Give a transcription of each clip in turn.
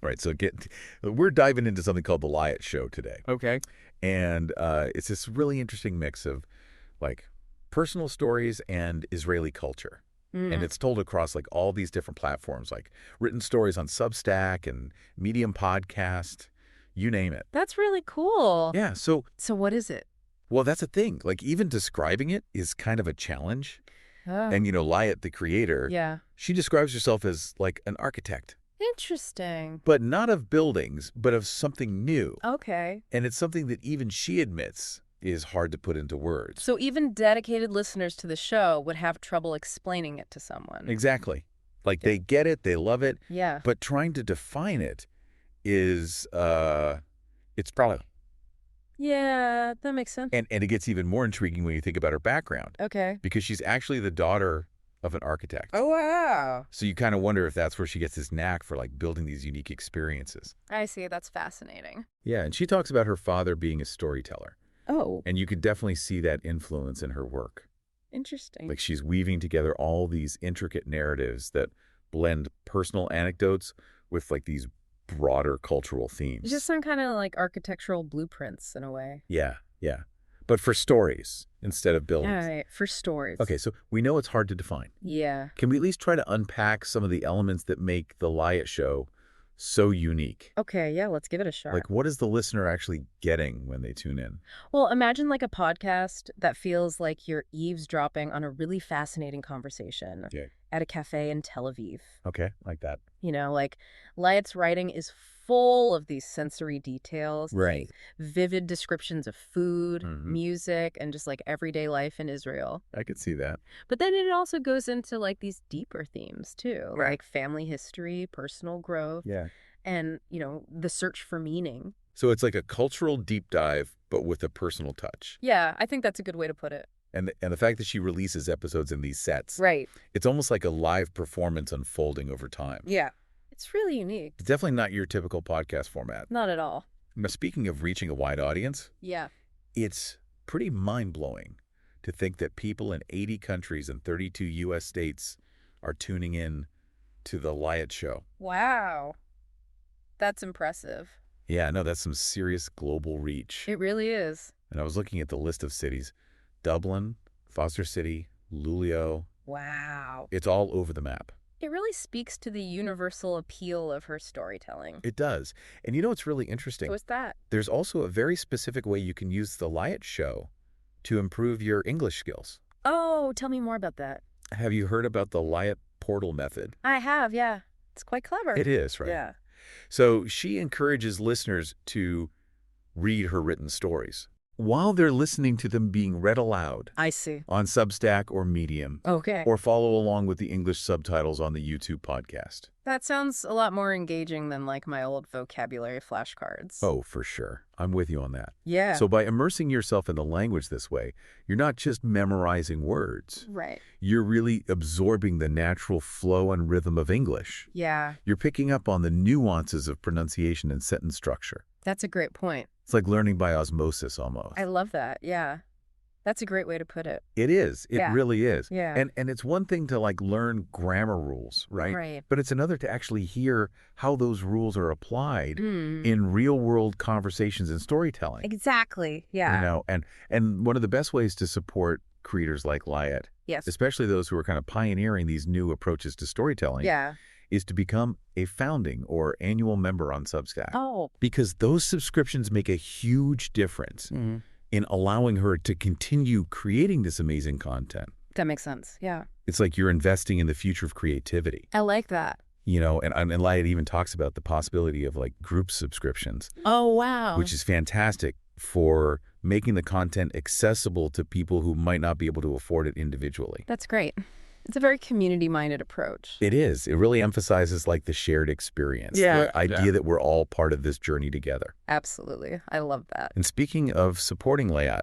All right, so we're diving into something called the Liat Show today. Okay. And it's this really interesting mix of like personal stories and Israeli culture. And it's told across like all these different platforms, like written stories on Substack and Medium podcast, you name it. That's really cool. Yeah, so So what is it? well, that's a thing. Like even describing it is kind of a challenge. Oh, And Liat, the creator, yeah. she describes herself as like an architect, Interesting. but not of buildings, but of something new. Okay. And it's something that even she admits is hard to put into words. So even dedicated listeners to the show would have trouble explaining it to someone. Exactly. Like they get it, they love it, Yeah. but trying to define it is, it's probably, Yeah, that makes sense. and it gets even more intriguing when you think about her background, Okay. because she's actually the daughter of an architect. Oh, wow. So you kind of wonder if that's where she gets this knack for like building these unique experiences. I see. That's fascinating. Yeah, and she talks about her father being a storyteller, Oh, and you could definitely see that influence in her work. interesting. Like she's weaving together all these intricate narratives that blend personal anecdotes with like these broader cultural themes. Just some kind of like architectural blueprints in a way. Yeah, yeah. But for stories instead of buildings. All right, for stories. Okay, so we know it's hard to define. Yeah. Can we at least try to unpack some of the elements that make the Liat Show so unique? Okay, yeah, let's give it a shot. Like, what is the listener actually getting when they tune in? Well, imagine like a podcast that feels like you're eavesdropping on a really fascinating conversation Yeah. at a cafe in Tel Aviv. Okay, like that. Like Liat's writing is full of these sensory details, Right. like vivid descriptions of food, Mhm. music, and just like everyday life in Israel. I could see that. But then it also goes into like these deeper themes too, Right. like family history, personal growth, Yeah. and, the search for meaning. So it's like a cultural deep dive, but with a personal touch. Yeah, I think that's a good way to put it. And the fact that she releases episodes in these sets, Right. it's almost like a live performance unfolding over time. Yeah. It's really unique. It's definitely not your typical podcast format. Not at all. Now, speaking of reaching a wide audience, Yeah. it's pretty mind-blowing to think that people in 80 countries and 32 U.S. states are tuning in to the Liat Show. Wow. That's impressive. Yeah, no, that's some serious global reach. It really is. And I was looking at the list of cities. Dublin, Foster City, Luleå. Wow. It's all over the map. It really speaks to the universal appeal of her storytelling. It does. And what's really interesting? What's that? There's also a very specific way you can use the Liat Show to improve your English skills. Oh, tell me more about that. Have you heard about the Liat portal method? I have, yeah. It's quite clever. It is, right? Yeah. So she encourages listeners to read her written stories while they're listening to them being read aloud I see. on Substack or Medium, Okay. or follow along with the English subtitles on the YouTube podcast. That sounds a lot more engaging than like my old vocabulary flashcards. Oh, for sure. I'm with you on that. Yeah. So by immersing yourself in the language this way, you're not just memorizing words. Right. You're really absorbing the natural flow and rhythm of English. Yeah. You're picking up on the nuances of pronunciation and sentence structure. That's a great point. It's like learning by osmosis almost. I love that. Yeah. That's a great way to put it. It is. It Yeah. really is. Yeah. And it's one thing to like learn grammar rules, right? Right. But it's another to actually hear how those rules are applied Mm. in real world conversations and storytelling. Exactly. Yeah. And one of the best ways to support creators like Liat, Yes. especially those who are kind of pioneering these new approaches to storytelling, Yeah. is to become a founding or annual member on Substack. Oh. Because those subscriptions make a huge difference in allowing her to continue creating this amazing content. That makes sense. Yeah. It's like you're investing in the future of creativity. I like that. And Liat even talks about the possibility of like group subscriptions, Oh, wow. which is fantastic for making the content accessible to people who might not be able to afford it individually. That's great. It's a very community-minded approach. It is. It really emphasizes like the shared experience, Yeah. the idea that we're all part of this journey together. Absolutely. I love that. And speaking of supporting Liat,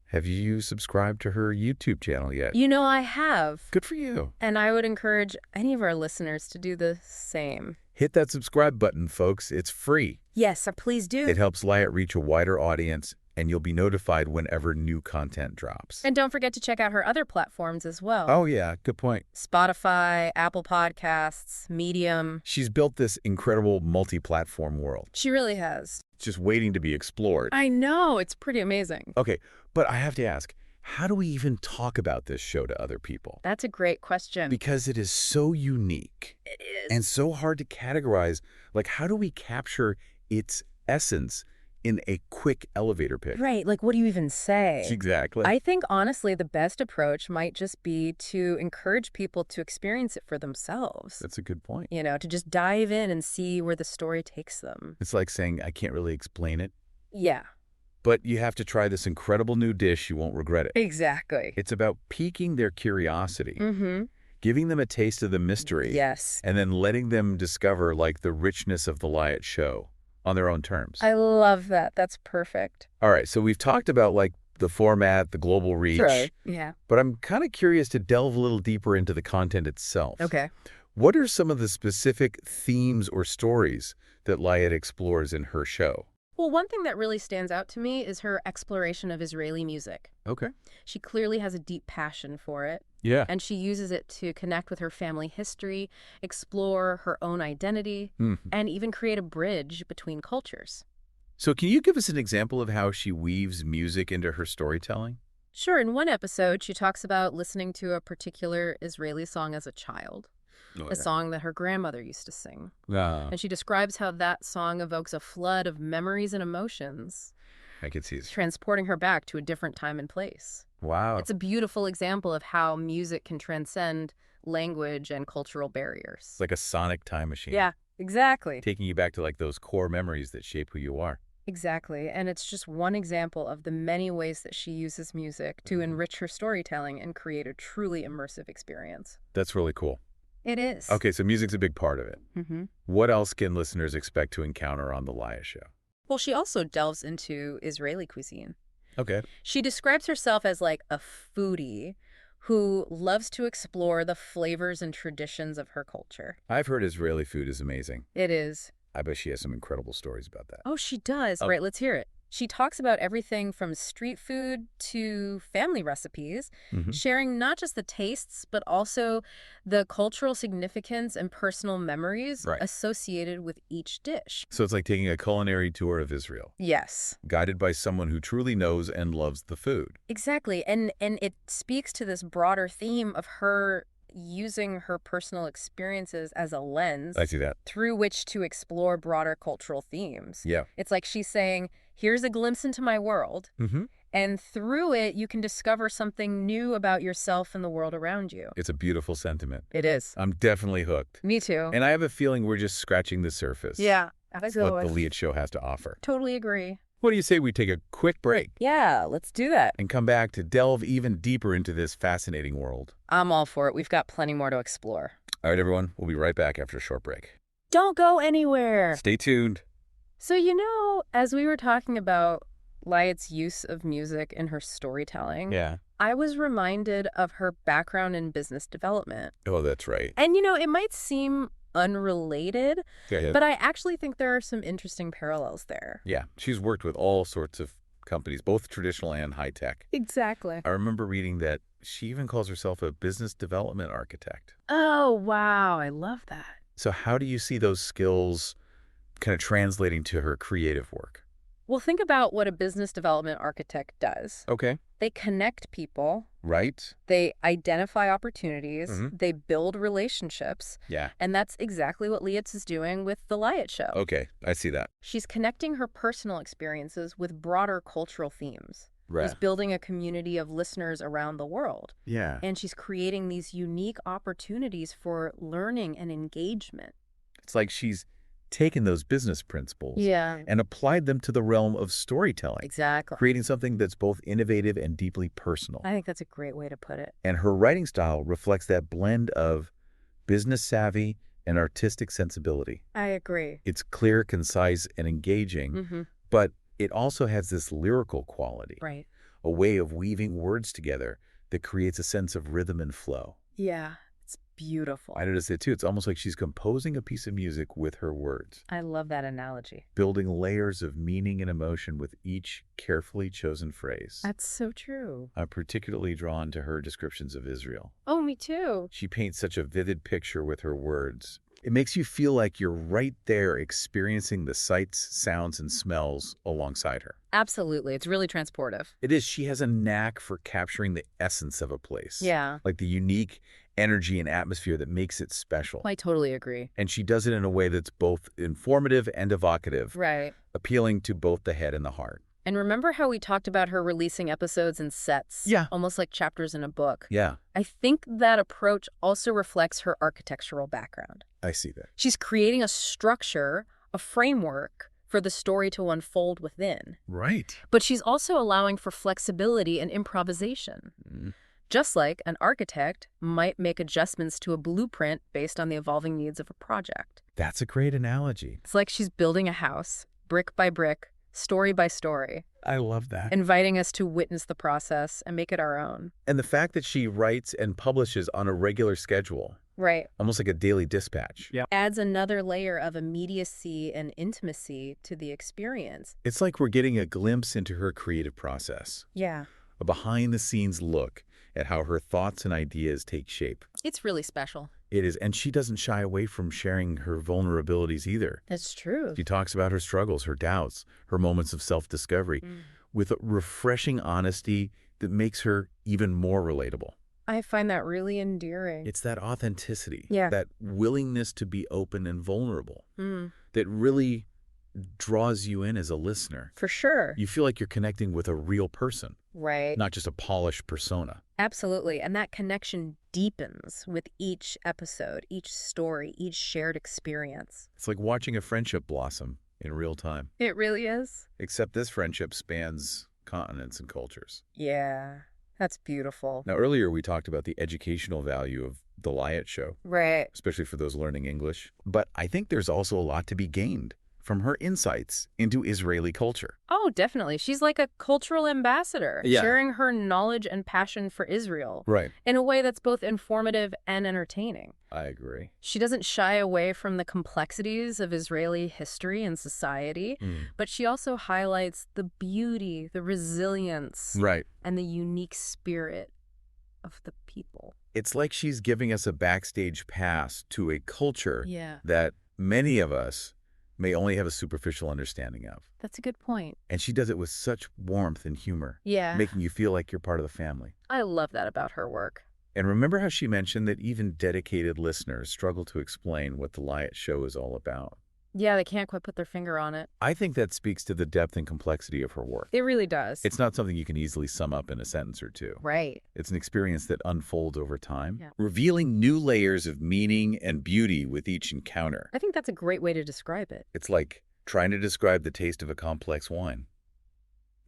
have you subscribed to her YouTube channel yet? I have. Good for you. And I would encourage any of our listeners to do the same. Hit that subscribe button, folks. It's free. Yes, please do. It helps Liat reach a wider audience and you'll be notified whenever new content drops. And don't forget to check out her other platforms as well. Oh, yeah, good point. Spotify, Apple Podcasts, Medium. She's built this incredible multi-platform world. She really has. It's just waiting to be explored. I know. It's pretty amazing. Okay, but I have to ask, how do we even talk about this show to other people? That's a great question. Because it is so unique. It is. And so hard to categorize. Like, how do we capture its essence in a quick elevator pitch? Right. Like, what do you even say? Exactly. I think, honestly, the best approach might just be to encourage people to experience it for themselves. That's a good point. You know, to just dive in and see where the story takes them. It's like saying, I can't really explain it, Yeah, but you have to try this incredible new dish. You won't regret it. exactly. It's about piquing their curiosity, Mm-hmm. giving them a taste of the mystery, Yes. and then letting them discover, like, the richness of the Liat Show on their own terms. I love that. That's perfect. All right, so we've talked about, like, the format, the global reach, Sure. Yeah. but I'm kind of curious to delve a little deeper into the content itself. Okay. What are some of the specific themes or stories that Liat explores in her show? Well, one thing that really stands out to me is her exploration of Israeli music. Okay. She clearly has a deep passion for it, Yeah. and she uses it to connect with her family history, explore her own identity, and even create a bridge between cultures. So can you give us an example of how she weaves music into her storytelling? Sure, in one episode, she talks about listening to a particular Israeli song as a child, a song that her grandmother used to sing. And she describes how that song evokes a flood of memories and emotions, I can see this. transporting her back to a different time and place. Wow. It's a beautiful example of how music can transcend language and cultural barriers. It's like a sonic time machine. Yeah, exactly. Taking you back to, like, those core memories that shape who you are. Exactly. And it's just one example of the many ways that she uses music to enrich her storytelling and create a truly immersive experience. That's really cool. It is. Okay, so music's a big part of it. Mm-hmm. What else can listeners expect to encounter on The Liat Show? Well, she also delves into Israeli cuisine. Okay. She describes herself as like a foodie who loves to explore the flavors and traditions of her culture. I've heard Israeli food is amazing. It is. I bet she has some incredible stories about that. Oh, she does. Oh. Right, let's hear it. She talks about everything from street food to family recipes, sharing not just the tastes, but also the cultural significance and personal memories associated with each dish. So it's like taking a culinary tour of Israel, Yes. guided by someone who truly knows and loves the food. Exactly. And it speaks to this broader theme of her using her personal experiences as a lens I see that. through which to explore broader cultural themes. Yeah. It's like she's saying, here's a glimpse into my world, and through it, you can discover something new about yourself and the world around you. It's a beautiful sentiment. It is. I'm definitely hooked. Me too. And I have a feeling we're just scratching the surface. Yeah. That's what the Liat Show has to offer. Totally agree. What do you say we take a quick break Yeah, let's do that. and come back to delve even deeper into this fascinating world? I'm all for it. We've got plenty more to explore. All right, everyone. We'll be right back after a short break. Don't go anywhere. Stay tuned. So, as we were talking about Liat's use of music in her storytelling, Yeah. I was reminded of her background in business development. Oh, that's right. And, it might seem unrelated, Yeah. but I actually think there are some interesting parallels there. Yeah. She's worked with all sorts of companies, both traditional and high tech. Exactly. I remember reading that she even calls herself a business development architect. Oh, wow. I love that. So how do you see those skills kind of translating to her creative work? Well, think about what a business development architect does. Okay. They connect people, Right. they identify opportunities, they build relationships, Yeah. and that's exactly what Liat is doing with The Liat Show. Okay. I see that. She's connecting her personal experiences with broader cultural themes. Right. She's building a community of listeners around the world, Yeah. and she's creating these unique opportunities for learning and engagement. It's like she's taken those business principles Yeah, and applied them to the realm of storytelling, exactly. creating something that's both innovative and deeply personal. I think that's a great way to put it. And her writing style reflects that blend of business savvy and artistic sensibility. I agree. It's clear, concise, and engaging, but it also has this lyrical quality, Right. a way of weaving words together that creates a sense of rhythm and flow. Yeah. It's beautiful. I noticed it too. It's almost like she's composing a piece of music with her words, I love that analogy. building layers of meaning and emotion with each carefully chosen phrase. That's so true. I'm particularly drawn to her descriptions of Israel. Oh, me too. She paints such a vivid picture with her words. It makes you feel like you're right there experiencing the sights, sounds, and smells alongside her. Absolutely. It's really transportive. It is. She has a knack for capturing the essence of a place. Yeah. Like the unique energy and atmosphere that makes it special. I totally agree. And she does it in a way that's both informative and evocative, Right. appealing to both the head and the heart. And remember how we talked about her releasing episodes in sets? Yeah. Almost like chapters in a book. Yeah, I think that approach also reflects her architectural background. I see that. She's creating a structure, a framework for the story to unfold within. Right. But she's also allowing for flexibility and improvisation. Just like an architect might make adjustments to a blueprint based on the evolving needs of a project. That's a great analogy. It's like she's building a house, brick by brick, story by story, I love that. inviting us to witness the process and make it our own. And the fact that she writes and publishes on a regular schedule, Right. almost like a daily dispatch. Yeah. Adds another layer of immediacy and intimacy to the experience. It's like we're getting a glimpse into her creative process, Yeah. a behind-the-scenes look at how her thoughts and ideas take shape. It's really special. It is, and she doesn't shy away from sharing her vulnerabilities either. That's true. She talks about her struggles, her doubts, her moments of self-discovery with a refreshing honesty that makes her even more relatable. I find that really endearing. It's that authenticity, Yeah. that willingness to be open and vulnerable Mm, that really draws you in as a listener. for sure. You feel like you're connecting with a real person, Right. not just a polished persona. Absolutely. And that connection deepens with each episode, each story, each shared experience. It's like watching a friendship blossom in real time, It really is. except this friendship spans continents and cultures. Yeah. That's beautiful. Now, earlier we talked about the educational value of the Liat Show, Right. especially for those learning English. But I think there's also a lot to be gained from her insights into Israeli culture. Oh, definitely. She's like a cultural ambassador, Yeah. sharing her knowledge and passion for Israel Right. in a way that's both informative and entertaining. I agree. She doesn't shy away from the complexities of Israeli history and society, but she also highlights the beauty, the resilience, Right. and the unique spirit of the people. It's like she's giving us a backstage pass to a culture Yeah. that many of us may only have a superficial understanding of. That's a good point. And she does it with such warmth and humor, Yeah. making you feel like you're part of the family. I love that about her work. And remember how she mentioned that even dedicated listeners struggle to explain what the Liat Show is all about? Yeah, they can't quite put their finger on it. I think that speaks to the depth and complexity of her work. It really does. It's not something you can easily sum up in a sentence or two. right. It's an experience that unfolds over time, Yeah. revealing new layers of meaning and beauty with each encounter. I think that's a great way to describe it. It's like trying to describe the taste of a complex wine.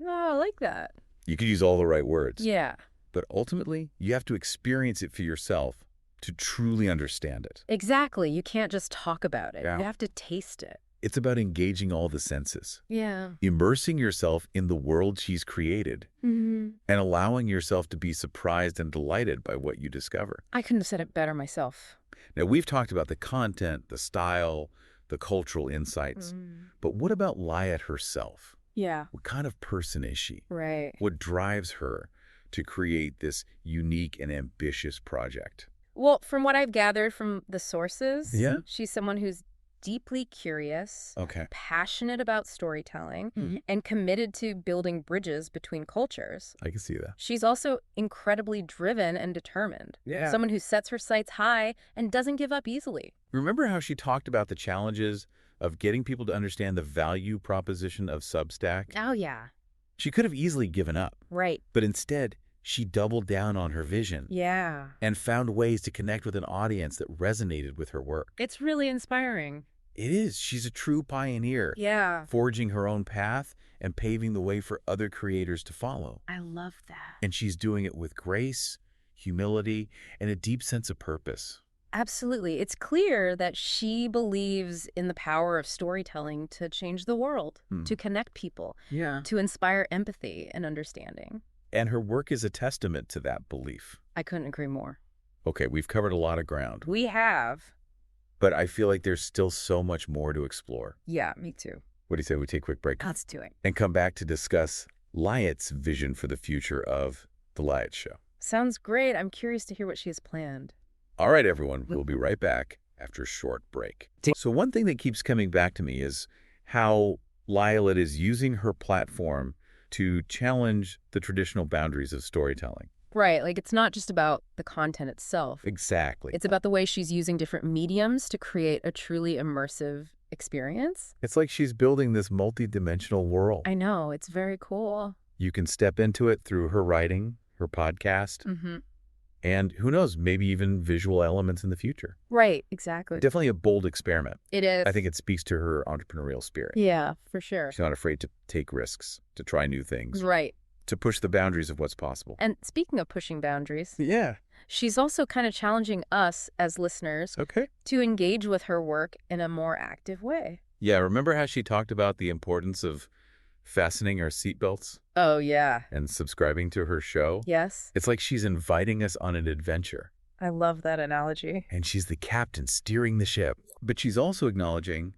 Oh, I like that. You could use all the right words, Yeah, but ultimately, you have to experience it for yourself to truly understand it. exactly. You can't just talk about it. Yeah. You have to taste it. It's about engaging all the senses, Yeah. immersing yourself in the world she's created, Mm-hmm. and allowing yourself to be surprised and delighted by what you discover. I couldn't have said it better myself. Now, we've talked about the content, the style, the cultural insights, but what about Liat herself? Yeah. What kind of person is she? Right. What drives her to create this unique and ambitious project? Well, from what I've gathered from the sources, Yeah? she's someone who's deeply curious, Okay. passionate about storytelling, Mhm. and committed to building bridges between cultures. I can see that. She's also incredibly driven and determined. Yeah. Someone who sets her sights high and doesn't give up easily. Remember how she talked about the challenges of getting people to understand the value proposition of Substack? Oh, yeah. She could have easily given up, Right. but instead, she doubled down on her vision Yeah. and found ways to connect with an audience that resonated with her work. It's really inspiring. It is. She's a true pioneer, Yeah. forging her own path and paving the way for other creators to follow. I love that. And she's doing it with grace, humility, and a deep sense of purpose. Absolutely. It's clear that she believes in the power of storytelling to change the world, to connect people, Yeah. to inspire empathy and understanding. And her work is a testament to that belief. I couldn't agree more. Okay, we've covered a lot of ground, We have. but I feel like there's still so much more to explore. Yeah, me too. What do you say we take a quick break Let's do it. and come back to discuss Liat's vision for the future of The Liat Show? Sounds great. I'm curious to hear what she has planned. All right, everyone, we'll be right back after a short break. So one thing that keeps coming back to me is how Liat is using her platform to challenge the traditional boundaries of storytelling. Right, like it's not just about the content itself. Exactly. It's about the way she's using different mediums to create a truly immersive experience. It's like she's building this multi-dimensional world. I know, it's very cool. You can step into it through her writing, her podcast, and who knows, maybe even visual elements in the future. Right, exactly. Definitely a bold experiment. It is. I think it speaks to her entrepreneurial spirit. Yeah, for sure. She's not afraid to take risks, to try new things, Right. to push the boundaries of what's possible. And speaking of pushing boundaries, Yeah. she's also kind of challenging us as listeners Okay. to engage with her work in a more active way. Yeah, remember how she talked about the importance of fastening our seatbelts Oh, yeah. and subscribing to her show? Yes. It's like she's inviting us on an adventure, I love that analogy. and she's the captain steering the ship. But she's also acknowledging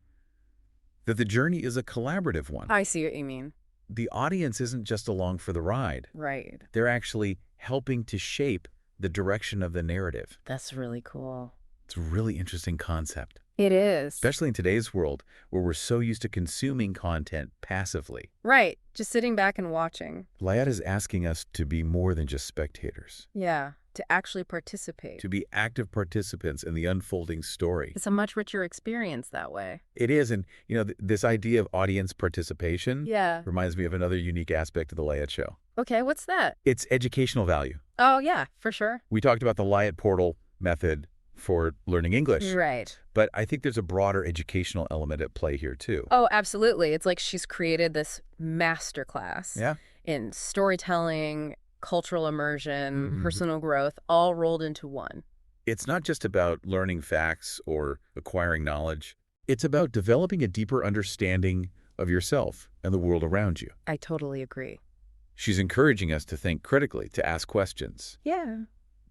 that the journey is a collaborative one. I see what you mean. The audience isn't just along for the ride. Right. They're actually helping to shape the direction of the narrative. That's really cool. It's a really interesting concept, It is. especially in today's world where we're so used to consuming content passively. Right. Just sitting back and watching. Liat is asking us to be more than just spectators, Yeah. To actually participate. to be active participants in the unfolding story. It's a much richer experience that way. It is, and this idea of audience participation Yeah. reminds me of another unique aspect of the Liat Show. Okay, what's that? It's educational value. Oh, yeah, for sure. We talked about the Liat Portal method for learning English, Right. but I think there's a broader educational element at play here too. Oh, absolutely. It's like she's created this masterclass Yeah. in storytelling, cultural immersion, Mhm. personal growth, all rolled into one. It's not just about learning facts or acquiring knowledge. It's about developing a deeper understanding of yourself and the world around you. I totally agree. She's encouraging us to think critically, to ask questions, Yeah.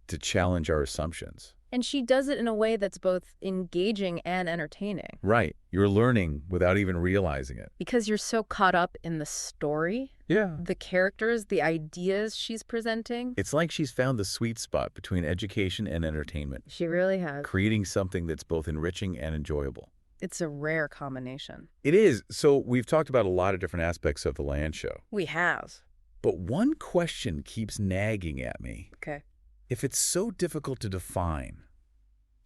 to challenge our assumptions. And she does it in a way that's both engaging and entertaining. Right. You're learning without even realizing it. Because you're so caught up in the story, Yeah. the characters, the ideas she's presenting. It's like she's found the sweet spot between education and entertainment, She really has. creating something that's both enriching and enjoyable. It's a rare combination. It is. So we've talked about a lot of different aspects of the Liat Show. We have. But one question keeps nagging at me. Okay. If it's so difficult to define,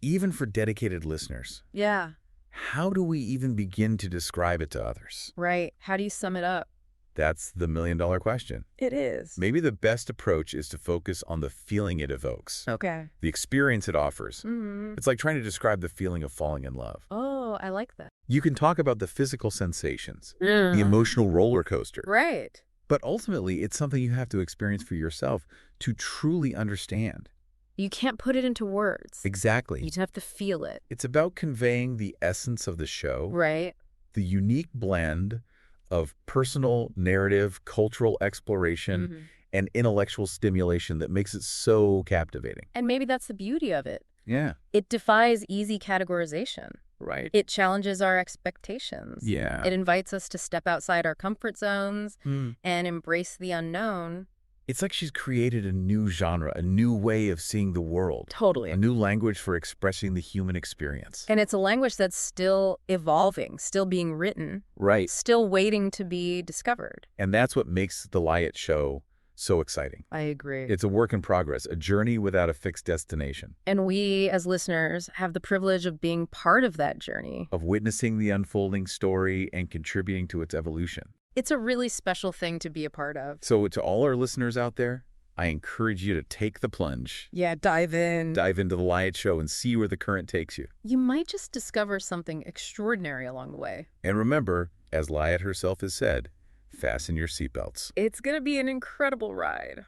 even for dedicated listeners, Yeah. how do we even begin to describe it to others? Right. How do you sum it up? That's the million-dollar question. It is. Maybe the best approach is to focus on the feeling it evokes, Okay. the experience it offers. Mm-hmm. It's like trying to describe the feeling of falling in love. Oh, I like that. You can talk about the physical sensations, Yeah. the emotional roller coaster, Right. but ultimately it's something you have to experience for yourself to truly understand. You can't put it into words. Exactly. You just have to feel it. It's about conveying the essence of the show, Right. the unique blend of personal narrative, cultural exploration, Mhm. and intellectual stimulation that makes it so captivating. And maybe that's the beauty of it. Yeah. It defies easy categorization. Right. It challenges our expectations. Yeah. It invites us to step outside our comfort zones Mm. and embrace the unknown. It's like she's created a new genre, a new way of seeing the world, Totally. a new language for expressing the human experience. And it's a language that's still evolving, still being written, Right. still waiting to be discovered. And that's what makes the Liat Show so exciting. I agree. It's a work in progress, a journey without a fixed destination, And we, as listeners, have the privilege of being part of that journey. of witnessing the unfolding story and contributing to its evolution. It's a really special thing to be a part of. So to all our listeners out there, I encourage you to take the plunge, Yeah, dive in. dive into the Liat Show and see where the current takes you. You might just discover something extraordinary along the way. And remember, as Liat herself has said, fasten your seatbelts. It's going to be an incredible ride.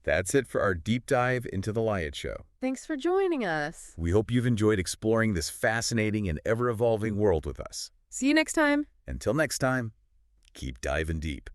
That's it for our deep dive into the Liat Show. Thanks for joining us. We hope you've enjoyed exploring this fascinating and ever-evolving world with us. See you next time. Until next time, keep diving deep.